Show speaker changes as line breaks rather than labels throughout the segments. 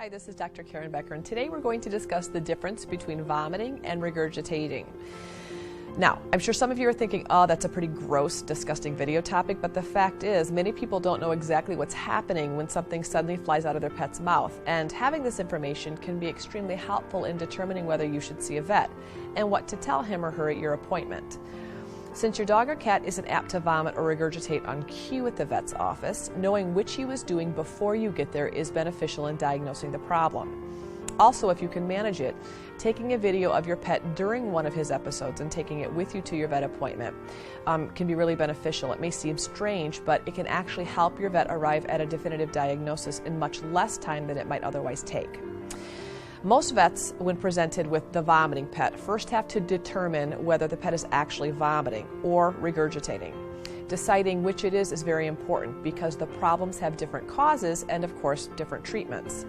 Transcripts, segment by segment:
Hi, this is Dr. Karen Becker, and today we're going to discuss the difference between vomiting and regurgitating. Now, I'm sure some of you are thinking, oh, that's a pretty gross, disgusting video topic, but the fact is, many people don't know exactly what's happening when something suddenly flies out of their pet's mouth, and having this information can be extremely helpful in determining whether you should see a vet and what to tell him or her at your appointment. Since your dog or cat isn't apt to vomit or regurgitate on cue at the vet's office, knowing which he was doing before you get there is beneficial in diagnosing the problem. Also, if you can manage it, taking a video of your pet during one of his episodes and taking it with you to your vet appointment can be really beneficial. It may seem strange, but it can actually help your vet arrive at a definitive diagnosis in much less time than it might otherwise take. Most vets, when presented with the vomiting pet, first have to determine whether the pet is actually vomiting or regurgitating. Deciding which it is very important because the problems have different causes and, of course, different treatments.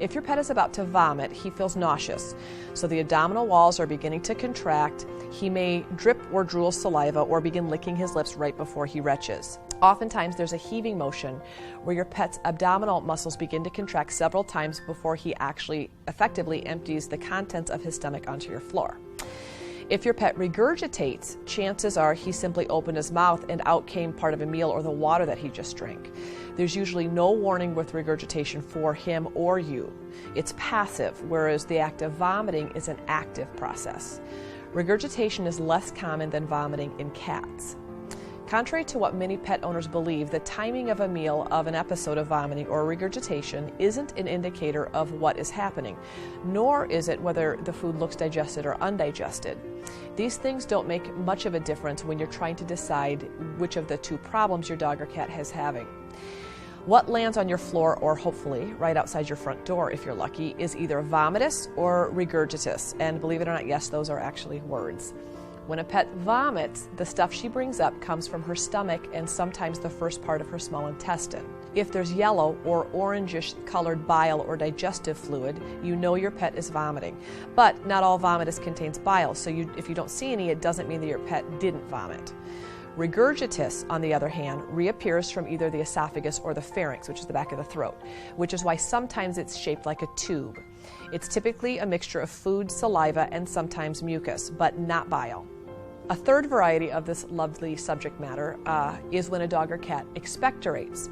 If your pet is about to vomit, he feels nauseous, so the abdominal walls are beginning to contract. He may drip or drool saliva or begin licking his lips right before he retches. Oftentimes there's a heaving motion where your pet's abdominal muscles begin to contract several times before he actually effectively empties the contents of his stomach onto your floor. If your pet regurgitates, chances are he simply opened his mouth and out came part of a meal or the water that he just drank. There's usually no warning with regurgitation for him or you. It's passive, whereas the act of vomiting is an active process. Regurgitation is less common than vomiting in cats. Contrary to what many pet owners believe, the timing of a meal of an episode of vomiting or regurgitation isn't an indicator of what is happening, nor is it whether the food looks digested or undigested. These things don't make much of a difference when you're trying to decide which of the two problems your dog or cat is having. What lands on your floor, or hopefully right outside your front door if you're lucky, is either vomitus or regurgitus, and believe it or not, yes, those are actually words. When a pet vomits, the stuff she brings up comes from her stomach and sometimes the first part of her small intestine. If there's yellow or orangish colored bile or digestive fluid, you know your pet is vomiting. But not all vomitus contains bile, so if you don't see any, it doesn't mean that your pet didn't vomit. Regurgitus, on the other hand, reappears from either the esophagus or the pharynx, which is the back of the throat, which is why sometimes it's shaped like a tube. It's typically a mixture of food, saliva, and sometimes mucus, but not bile. A third variety of this lovely subject matter is when a dog or cat expectorates.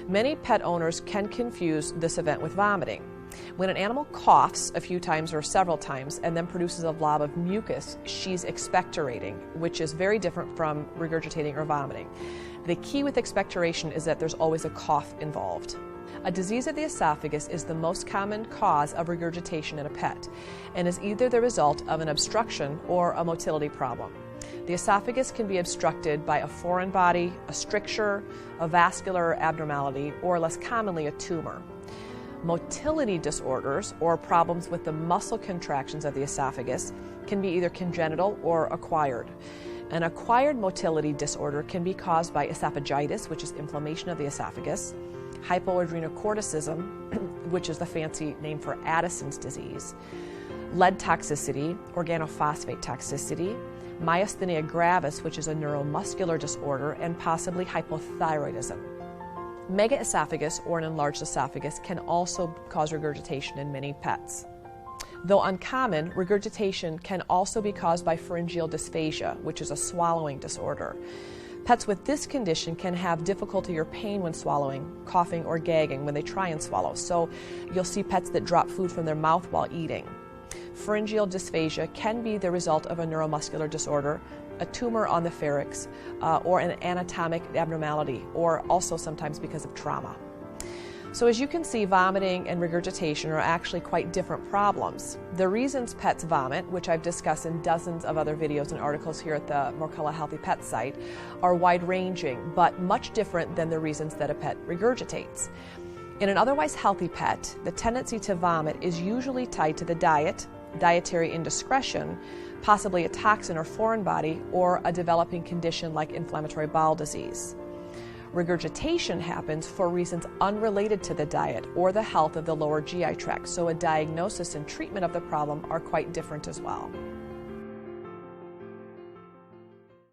Many pet owners can confuse this event with vomiting. When an animal coughs a few times or several times and then produces a blob of mucus, she's expectorating, which is very different from regurgitating or vomiting. The key with expectoration is that there's always a cough involved. A disease of the esophagus is the most common cause of regurgitation in a pet and is either the result of an obstruction or a motility problem. The esophagus can be obstructed by a foreign body, a stricture, a vascular abnormality, or less commonly a tumor. Motility disorders, or problems with the muscle contractions of the esophagus, can be either congenital or acquired. An acquired motility disorder can be caused by esophagitis, which is inflammation of the esophagus, hypoadrenocorticism, which is the fancy name for Addison's disease, lead toxicity, organophosphate toxicity, myasthenia gravis, which is a neuromuscular disorder, and possibly hypothyroidism. Megaesophagus, or an enlarged esophagus, can also cause regurgitation in many pets. Though uncommon, regurgitation can also be caused by pharyngeal dysphagia, which is a swallowing disorder. Pets with this condition can have difficulty or pain when swallowing, coughing, or gagging when they try and swallow. So you'll see pets that drop food from their mouth while eating. Pharyngeal dysphagia can be the result of a neuromuscular disorder, a tumor on the pharynx, or an anatomic abnormality, or also sometimes because of trauma. So as you can see, vomiting and regurgitation are actually quite different problems. The reasons pets vomit, which I've discussed in dozens of other videos and articles here at the Morcella Healthy Pet site, are wide-ranging, but much different than the reasons that a pet regurgitates. In an otherwise healthy pet, the tendency to vomit is usually tied to the diet, dietary indiscretion, possibly a toxin or foreign body, or a developing condition like inflammatory bowel disease. Regurgitation happens for reasons unrelated to the diet or the health of the lower GI tract, so a diagnosis and treatment of the problem are quite different as well.